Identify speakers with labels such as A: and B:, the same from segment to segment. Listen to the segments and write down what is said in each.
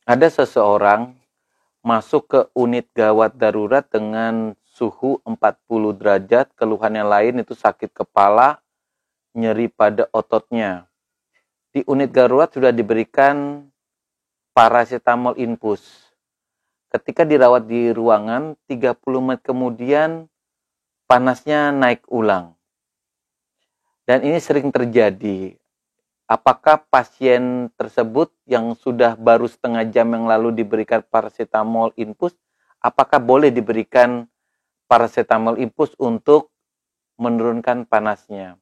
A: Ada seseorang masuk ke unit gawat darurat dengan suhu 40 derajat, keluhan yang lain itu sakit kepala, nyeri pada ototnya. Di unit darurat sudah diberikan paracetamol infus. Ketika dirawat di ruangan, 30 menit kemudian panasnya naik ulang. Dan ini sering terjadi. Apakah pasien tersebut yang sudah baru setengah jam yang lalu diberikan paracetamol infus, apakah boleh diberikan paracetamol infus untuk menurunkan panasnya?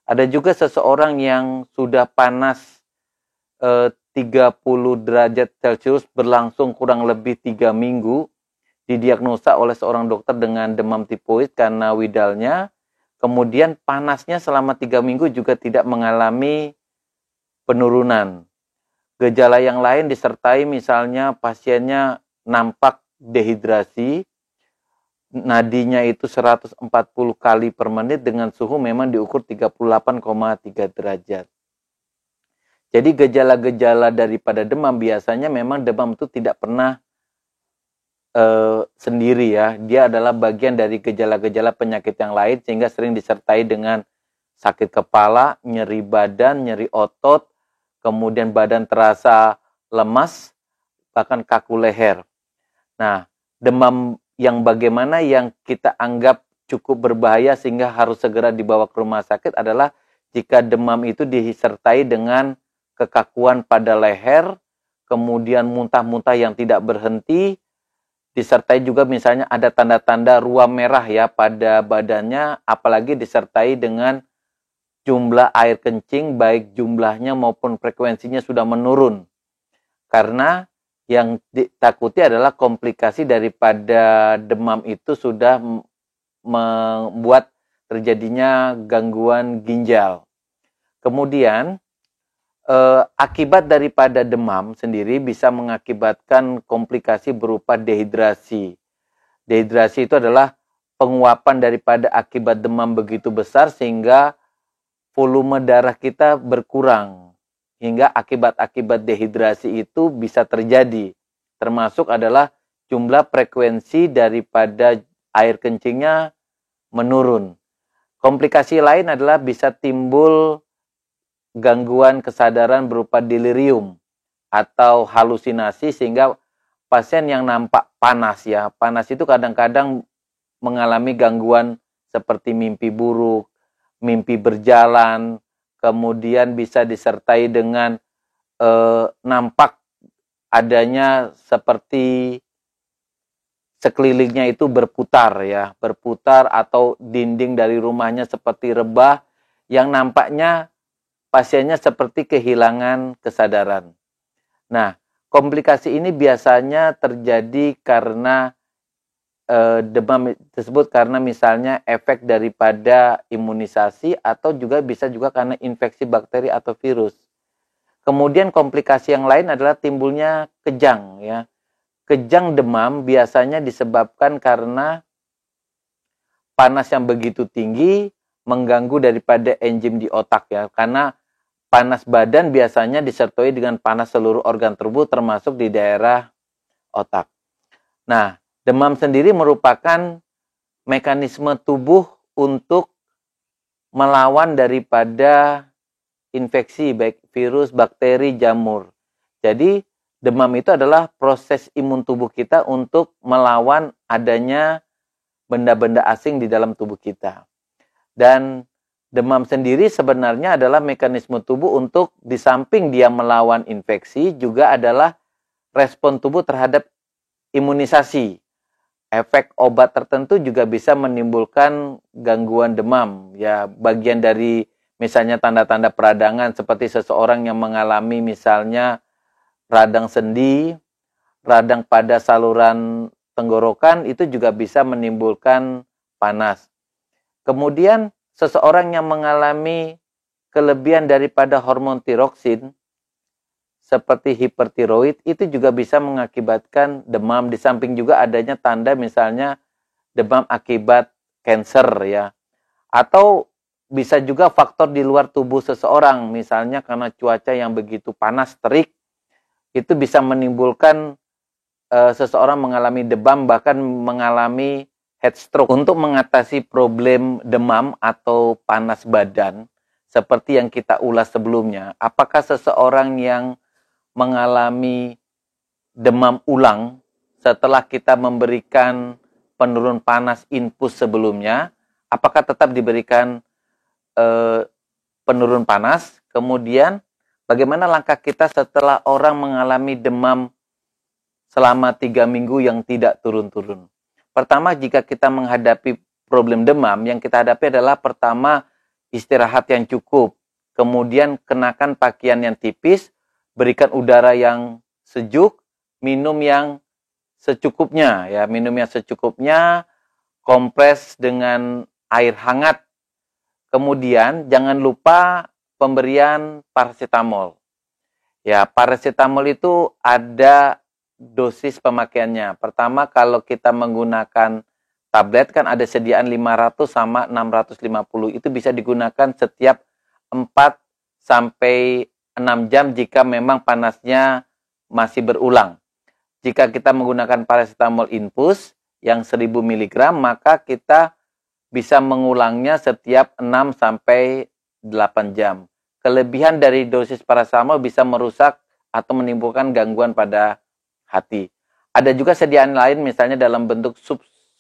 A: Ada juga seseorang yang sudah panas 30 derajat Celcius berlangsung kurang lebih 3 minggu, didiagnosa oleh seorang dokter dengan demam tifoid karena widalnya, kemudian panasnya selama 3 minggu juga tidak mengalami penurunan. Gejala yang lain disertai misalnya pasiennya nampak dehidrasi, nadinya itu 140 kali per menit dengan suhu memang diukur 38,3 derajat. Jadi gejala-gejala daripada demam biasanya memang demam itu tidak pernah sendiri ya. Dia adalah bagian dari gejala-gejala penyakit yang lain sehingga sering disertai dengan sakit kepala, nyeri badan, nyeri otot, kemudian badan terasa lemas, bahkan kaku leher. Nah, demam yang bagaimana yang kita anggap cukup berbahaya sehingga harus segera dibawa ke rumah sakit adalah jika demam itu disertai dengan kekakuan pada leher, kemudian muntah-muntah yang tidak berhenti, disertai juga misalnya ada tanda-tanda ruam merah ya pada badannya, apalagi disertai dengan jumlah air kencing baik jumlahnya maupun frekuensinya sudah menurun. Karena yang ditakuti adalah komplikasi daripada demam itu sudah membuat terjadinya gangguan ginjal. Kemudian akibat daripada demam sendiri bisa mengakibatkan komplikasi berupa dehidrasi. Dehidrasi itu adalah penguapan daripada akibat demam begitu besar sehingga volume darah kita berkurang. Hingga akibat-akibat dehidrasi itu bisa terjadi. Termasuk adalah jumlah frekuensi daripada air kencingnya menurun. Komplikasi lain adalah bisa timbul gangguan kesadaran berupa delirium atau halusinasi sehingga pasien yang nampak panas ya. Panas itu kadang-kadang mengalami gangguan seperti mimpi buruk, mimpi berjalan, kemudian bisa disertai dengan nampak adanya seperti sekelilingnya itu berputar ya, berputar atau dinding dari rumahnya seperti rebah yang nampaknya pasiennya seperti kehilangan kesadaran. Nah, komplikasi ini biasanya terjadi karena demam tersebut karena misalnya efek daripada imunisasi atau juga bisa juga karena infeksi bakteri atau virus. Kemudian komplikasi yang lain adalah timbulnya kejang ya. Kejang demam biasanya disebabkan karena panas yang begitu tinggi mengganggu daripada enzim di otak ya. Karena panas badan biasanya disertai dengan panas seluruh organ tubuh termasuk di daerah otak. Nah, demam sendiri merupakan mekanisme tubuh untuk melawan daripada infeksi baik virus, bakteri, jamur. Jadi, demam itu adalah proses imun tubuh kita untuk melawan adanya benda-benda asing di dalam tubuh kita. Dan demam sendiri sebenarnya adalah mekanisme tubuh untuk di samping dia melawan infeksi juga adalah respon tubuh terhadap imunisasi. Efek obat tertentu juga bisa menimbulkan gangguan demam. Ya, bagian dari misalnya tanda-tanda peradangan seperti seseorang yang mengalami misalnya radang sendi, radang pada saluran tenggorokan itu juga bisa menimbulkan panas. Kemudian seseorang yang mengalami kelebihan daripada hormon tiroksin seperti hipertiroid itu juga bisa mengakibatkan demam. Di samping juga adanya tanda misalnya demam akibat kanker ya. Atau bisa juga faktor di luar tubuh seseorang, misalnya karena cuaca yang begitu panas terik itu bisa menimbulkan seseorang mengalami demam, bahkan mengalami heat stroke. Untuk mengatasi problem demam atau panas badan, seperti yang kita ulas sebelumnya, apakah seseorang yang mengalami demam ulang setelah kita memberikan penurun panas infus sebelumnya, apakah tetap diberikan penurun panas? Kemudian bagaimana langkah kita setelah orang mengalami demam selama 3 minggu yang tidak turun-turun? Pertama, jika kita menghadapi problem demam, yang kita hadapi adalah pertama, istirahat yang cukup. Kemudian kenakan pakaian yang tipis, berikan udara yang sejuk, minum yang secukupnya, ya, minum yang secukupnya, kompres dengan air hangat. Kemudian jangan lupa pemberian paracetamol. Ya, paracetamol itu ada dosis pemakaiannya. Pertama, kalau kita menggunakan tablet kan ada sediaan 500 sama 650. Itu bisa digunakan setiap 4 sampai 6 jam jika memang panasnya masih berulang. Jika kita menggunakan paracetamol infus yang 1000 mg, maka kita bisa mengulangnya setiap 6 sampai 8 jam. Kelebihan dari dosis paracetamol bisa merusak atau menimbulkan gangguan pada hati. Ada juga sediaan lain, misalnya dalam bentuk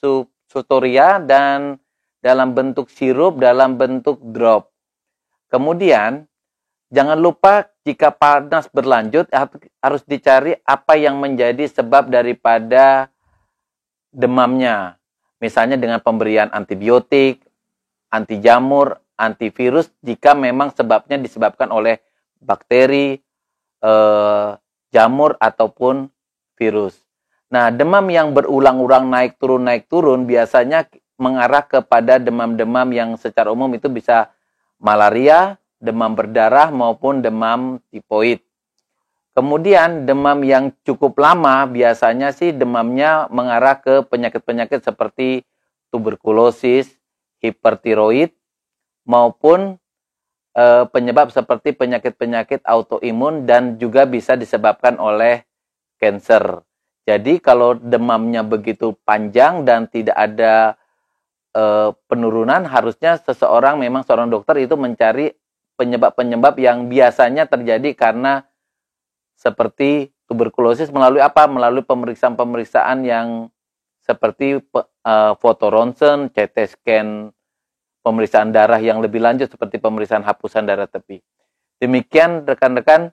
A: subsutoria dan dalam bentuk sirup, dalam bentuk drop. Kemudian, jangan lupa jika panas berlanjut, harus dicari apa yang menjadi sebab daripada demamnya. Misalnya dengan pemberian antibiotik, anti jamur, antivirus, jika memang sebabnya disebabkan oleh bakteri, jamur, ataupun virus. Nah, demam yang berulang-ulang naik turun biasanya mengarah kepada demam-demam yang secara umum itu bisa malaria, demam berdarah, maupun demam tifoid. Kemudian demam yang cukup lama biasanya sih demamnya mengarah ke penyakit-penyakit seperti tuberkulosis, hipertiroid, maupun penyebab seperti penyakit-penyakit autoimun dan juga bisa disebabkan oleh cancer. Jadi kalau demamnya begitu panjang dan tidak ada penurunan, harusnya seorang dokter itu mencari penyebab-penyebab yang biasanya terjadi karena seperti tuberkulosis melalui apa? Melalui pemeriksaan-pemeriksaan yang seperti foto ronsen, CT scan, pemeriksaan darah yang lebih lanjut seperti pemeriksaan hapusan darah tepi. Demikian rekan-rekan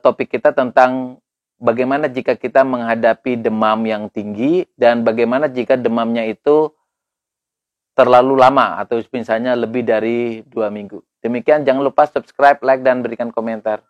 A: topik kita tentang bagaimana jika kita menghadapi demam yang tinggi dan bagaimana jika demamnya itu terlalu lama atau misalnya lebih dari 2 minggu. Demikian, jangan lupa subscribe, like, dan berikan komentar.